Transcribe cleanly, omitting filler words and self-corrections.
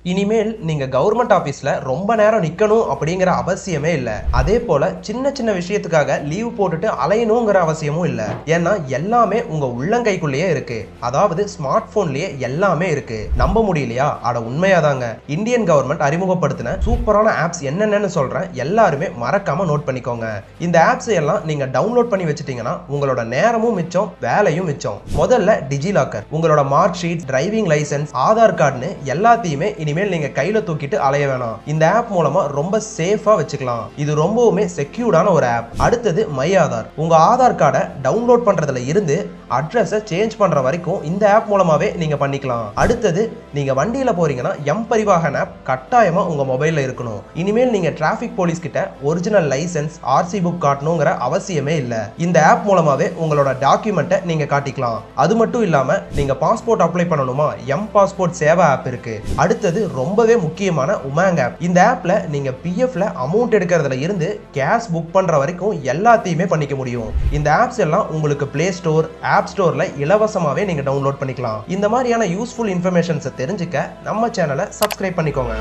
இனிமேல் நீங்க கவர்மெண்ட் ஆபீஸ்ல ரொம்ப நேரம் நிக்கணும் அப்படிங்கிற அவசியமே இல்ல. அதே போல சின்ன சின்ன விஷயத்துக்காக லீவ் போட்டுட்டு அலையணுங்கிற அவசியமும் இல்ல. ஏன்னா எல்லாமே உங்க உள்ளங்கைக்குள்ளேயே இருக்கு. அதாவது ஸ்மார்ட் போன்லயே எல்லாமே இருக்கு. நம்ப முடியலையா? அட உண்மையாதாங்க. இந்தியன் கவர்மெண்ட் அறிமுகப்படுத்தின சூப்பரான ஆப்ஸ் என்னென்னு சொல்றேன். எல்லாருமே மறக்காம நோட் பண்ணிக்கோங்க. இந்த ஆப்ஸ் எல்லாம் நீங்க டவுன்லோட் பண்ணி வச்சிட்டீங்கன்னா உங்களோட நேரமும் மிச்சம், வேலையும் மிச்சம். முதல்ல டிஜிலாக்கர். உங்களோட mark sheet, driving licence, Aadhaar கார்டுன்னு எல்லாத்தையுமே இனிமேல் நீங்க கையில தூக்கிட்டு அலைய வேணாம். இந்த ஆப் மூலமா ரொம்ப சேஃபா வச்சுக்கலாம். இது ரொம்பவுமே செக்யூர்டான ஒரு ஆப். அடுத்தது மை ஆதார். உங்க ஆதார் கார்டை டவுன்லோட் பண்றதுல இருந்து அட்ரஸை சேஞ்ச் பண்ற வரைக்கும் இந்த ஆப் மூலமாவே நீங்க பண்ணிக்கலாம். அடுத்தது நீங்க வண்டியில போறீங்கன்னா எம் பரிவாகன் ஆப் கட்டாயமா உங்க மொபைல்ல இருக்கணும். இனிமேல் நீங்க டிராபிக் போலீஸ் கிட்ட ஒரிஜினல் லைசென்ஸ், ஆர்சி புக் காட்டணுங்கிற அவசியமே இல்ல. இந்த ஆப் மூலமாவே உங்களோட டாக்குமெண்ட்டை நீங்க காட்டிக்கலாம். அது மட்டும் இல்லாம நீங்க பாஸ்போர்ட் அப்ளை பண்ணணுமா, எம் பாஸ்போர்ட் சேவா ஆப் இருக்கு. அடுத்தது ரொம்பவே முக்கியமான உமாங் ஆப். இந்த ஆப்ல நீங்க பிஎஃப்ல அமௌண்ட் எடுக்கிறதுல இருந்து கேஷ் புக் பண்ற வரைக்கும் எல்லாத்தையுமே பண்ணிக்க முடியும். இந்த ஆப்ஸ் எல்லாம் உங்களுக்கு பிளே ஸ்டோர், ஆப் ஸ்டோர்ல இலவசமாவே நீங்க டவுன்லோட் பண்ணிக்கலாம். இந்த மாதிரியான யூஸ்ஃபுல் இன்ஃபர்மேஷன்ஸை தெரிஞ்சுக்க நம்ம சேனலை சப்ஸ்கிரைப் பண்ணிக்கோங்க.